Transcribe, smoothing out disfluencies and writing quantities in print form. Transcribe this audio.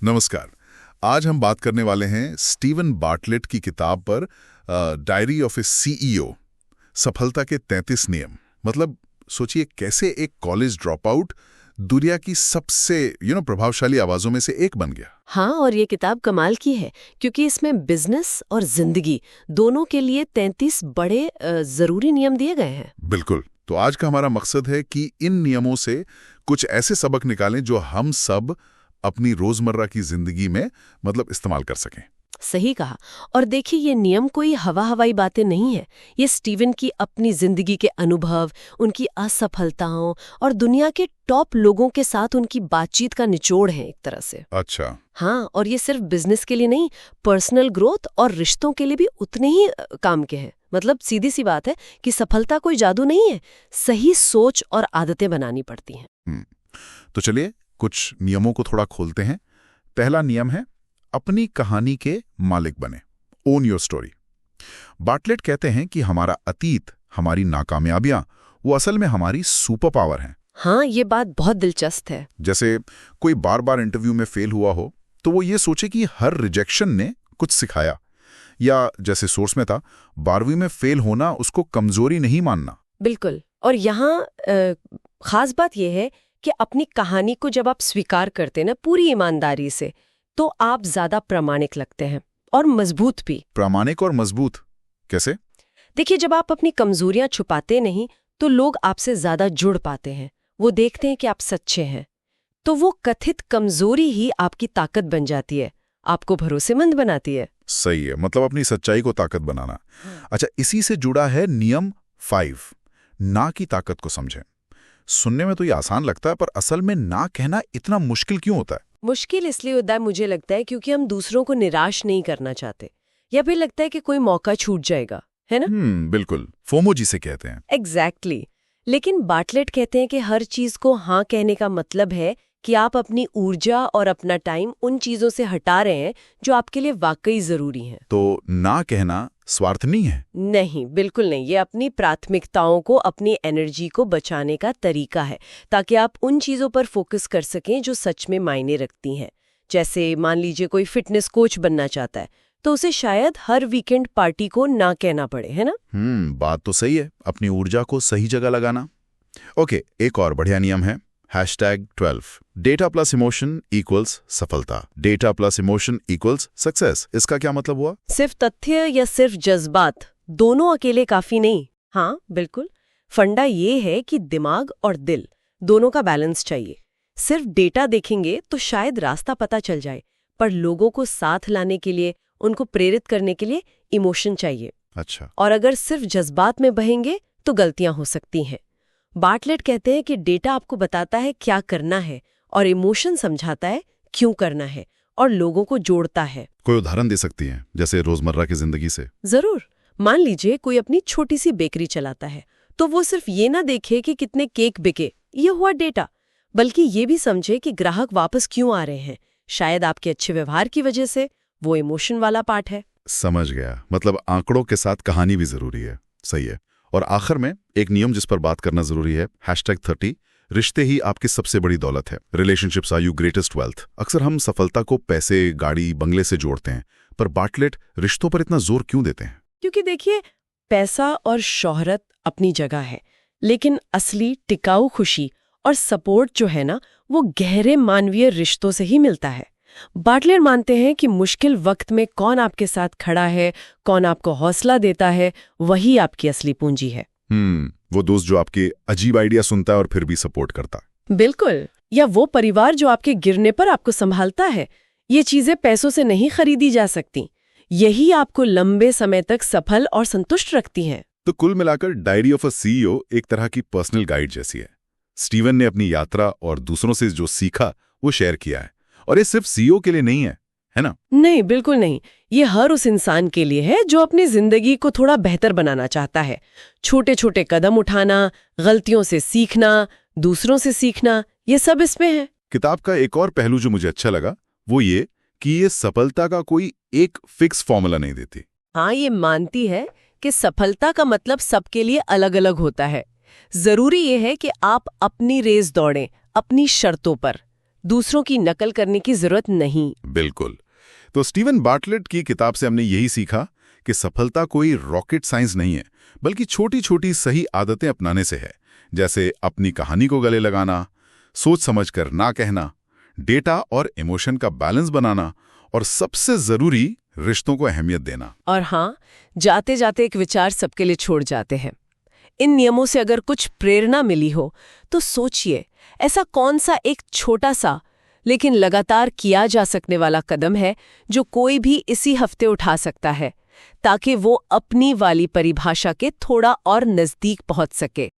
नमस्कार। आज हम बात करने वाले हैं स्टीवन बार्टलेट की किताब पर डायरी ऑफ ए सीईओ, सफलता के 33 नियम। मतलब सोचिए कैसे एक कॉलेज ड्रॉप आउट दुनिया की सबसे प्रभावशाली आवाजों में से एक बन गया। हाँ, और ये किताब कमाल की है क्योंकि इसमें बिजनेस और जिंदगी दोनों के लिए 33 बड़े जरूरी नियम दिए गए हैं। बिल्कुल। तो आज का हमारा मकसद है कि इन नियमों से कुछ ऐसे सबक निकालें जो हम सब अपनी रोजमर्रा की जिंदगी में इस्तेमाल कर सकें। सही कहा। और देखिए, ये नियम कोई हवाई बातें नहीं है। ये स्टीवन की अपनी जिंदगी के अनुभव, उनकी असफलताओं और दुनिया के टॉप लोगों के साथ उनकी बातचीत का निचोड़ है एक तरह से। अच्छा। हाँ, और ये सिर्फ बिजनेस के लिए नहीं, पर्सनल ग्रोथ और रिश्तों के लिए भी उतने ही काम के हैं। सीधी सी बात है कि सफलता कोई जादू नहीं है, सही सोच और आदतें बनानी पड़ती हैं। तो चलिए कुछ नियमों को थोड़ा खोलते हैं। पहला नियम है, अपनी कहानी के मालिक बने। Own your story. बार्टलेट कहते हैं कि हमारा अतीत, हमारी नाकामयाबियां, वो असल में हमारी सुपर पावर हैं। हाँ, ये बात बहुत दिलचस्प है। जैसे कोई बार बार इंटरव्यू में फेल हुआ हो तो वो ये सोचे कि हर रिजेक्शन ने कुछ सिखाया, या जैसे सोर्स में था, 12वीं में फेल होना उसको कमजोरी नहीं मानना। बिल्कुल। और यहाँ खास बात यह है कि अपनी कहानी को जब आप स्वीकार करते हैं ना पूरी ईमानदारी से, तो आप ज्यादा प्रामाणिक लगते हैं और मजबूत भी। प्रामाणिक और मजबूत कैसे? देखिए, जब आप अपनी कमजोरियां छुपाते नहीं तो लोग आपसे ज्यादा जुड़ पाते हैं। वो देखते हैं कि आप सच्चे हैं, तो वो कथित कमजोरी ही आपकी ताकत बन जाती है, आपको भरोसेमंद बनाती है। सही है, अपनी सच्चाई को ताकत बनाना। अच्छा, इसी से जुड़ा है नियम 5, ना की ताकत को समझें। सुनने में तो ये आसान लगता है, पर असल में ना कहना इतना मुश्किल क्यों होता है? मुश्किल इसलिए होता है, मुझे लगता है, क्योंकि हम दूसरों को निराश नहीं करना चाहते, या फिर लगता है कि कोई मौका छूट जाएगा, है ना? बिल्कुल, फोमो जिसे कहते हैं। एग्जैक्टली। लेकिन बार्टलेट कहते हैं कि हर चीज को हाँ कहने का मतलब है कि आप अपनी ऊर्जा और अपना टाइम उन चीजों से हटा रहे हैं जो आपके लिए वाकई जरूरी हैं। तो ना कहना स्वार्थ नहीं है? नहीं, बिल्कुल नहीं। ये अपनी प्राथमिकताओं को, अपनी एनर्जी को बचाने का तरीका है, ताकि आप उन चीजों पर फोकस कर सकें जो सच में मायने रखती हैं। जैसे मान लीजिए कोई फिटनेस कोच बनना चाहता है, तो उसे शायद हर वीकेंड पार्टी को ना कहना पड़े, है ना? बात तो सही है, अपनी ऊर्जा को सही जगह लगाना। ओके, एक और बढ़िया नियम है, #12 डेटा प्लस इमोशन इक्वल्स सफलता। Data plus emotion equals success. इसका क्या मतलब हुआ? सिर्फ तथ्य या सिर्फ जज्बात दोनों अकेले काफी नहीं। हाँ बिल्कुल, फंडा ये है कि दिमाग और दिल दोनों का बैलेंस चाहिए। सिर्फ डेटा देखेंगे तो शायद रास्ता पता चल जाए, पर लोगों को साथ लाने के लिए, उनको प्रेरित करने के लिए इमोशन चाहिए। अच्छा। और अगर सिर्फ जज्बात में बहेंगे तो गलतियां हो सकती हैं। बार्टलेट कहते हैं कि डेटा आपको बताता है क्या करना है, और इमोशन समझाता है क्यों करना है, और लोगों को जोड़ता है। कोई उदाहरण दे सकती हैं, जैसे रोजमर्रा की जिंदगी से? जरूर। मान लीजिए कोई अपनी छोटी सी बेकरी चलाता है, तो वो सिर्फ ये ना देखे कि कितने केक बिके, ये हुआ डेटा, बल्कि ये भी समझे कि ग्राहक वापस क्यों आ रहे हैं। शायद आपके अच्छे व्यवहार की वजह से। वो इमोशन वाला पार्ट है। समझ गया। आंकड़ों के साथ कहानी भी जरूरी है। सही है। और आखिर में एक नियम जिस पर बात करना जरूरी है, #30 रिश्ते ही आपकी सबसे बड़ी दौलत है। Relationships are your greatest wealth. अक्सर हम सफलता को पैसे, गाड़ी, बंगले से जोड़ते हैं, पर बार्टलेट रिश्तों पर इतना जोर क्यों देते हैं? क्योंकि देखिए, पैसा और शोहरत अपनी जगह है, लेकिन असली टिकाऊ खुशी और सपोर्ट जो है ना, वो गहरे मानवीय रिश्तों से ही मिलता है। बार्टलेट मानते हैं कि मुश्किल वक्त में कौन आपके साथ खड़ा है, कौन आपको हौसला देता है, वही आपकी असली पूंजी है। वो दोस्त जो आपके अजीब आइडिया सुनता है और फिर भी सपोर्ट करता है। बिल्कुल। या वो परिवार जो आपके गिरने पर आपको संभालता है। ये चीजें पैसों से नहीं खरीदी जा सकती। यही आपको लंबे समय तक सफल और संतुष्ट रखती हैं। तो कुल मिलाकर डायरी ऑफ अ सीईओ एक तरह की पर्सनल गाइड जैसी है। स्टीवन ने अपनी यात्रा और दूसरों से जो सीखा वो शेयर किया है, और ये सिर्फ सीईओ के लिए नहीं है ना? नहीं, बिल्कुल नहीं। ये हर उस इंसान के लिए है जो अपनी जिंदगी को थोड़ा बेहतर बनाना चाहता है। छोटे छोटे कदम उठाना, गलतियों से सीखना, दूसरों से सीखना, ये सब इसमें है। किताब का एक और पहलू जो मुझे अच्छा लगा वो ये कि ये सफलता का कोई एक फिक्स फॉर्मूला नहीं देती। हाँ, ये मानती है कि सफलता का मतलब सबके लिए अलग अलग होता है। जरूरी ये है कि आप अपनी रेस दौड़ें, अपनी शर्तों पर। दूसरों की नकल करने की जरूरत नहीं। बिल्कुल। तो स्टीवन बार्टलेट की किताब से हमने यही सीखा कि सफलता कोई रॉकेट साइंस नहीं है, बल्कि छोटी छोटी सही आदतें अपनाने से है। जैसे अपनी कहानी को गले लगाना, सोच समझकर ना कहना, डेटा और इमोशन का बैलेंस बनाना, और सबसे जरूरी रिश्तों को अहमियत देना। और हाँ, जाते जाते एक विचार सबके लिए छोड़ जाते हैं। इन नियमों से अगर कुछ प्रेरणा मिली हो तो सोचिए, ऐसा कौन सा एक छोटा सा लेकिन लगातार किया जा सकने वाला कदम है जो कोई भी इसी हफ्ते उठा सकता है, ताकि वो अपनी वाली परिभाषा के थोड़ा और नजदीक पहुंच सके।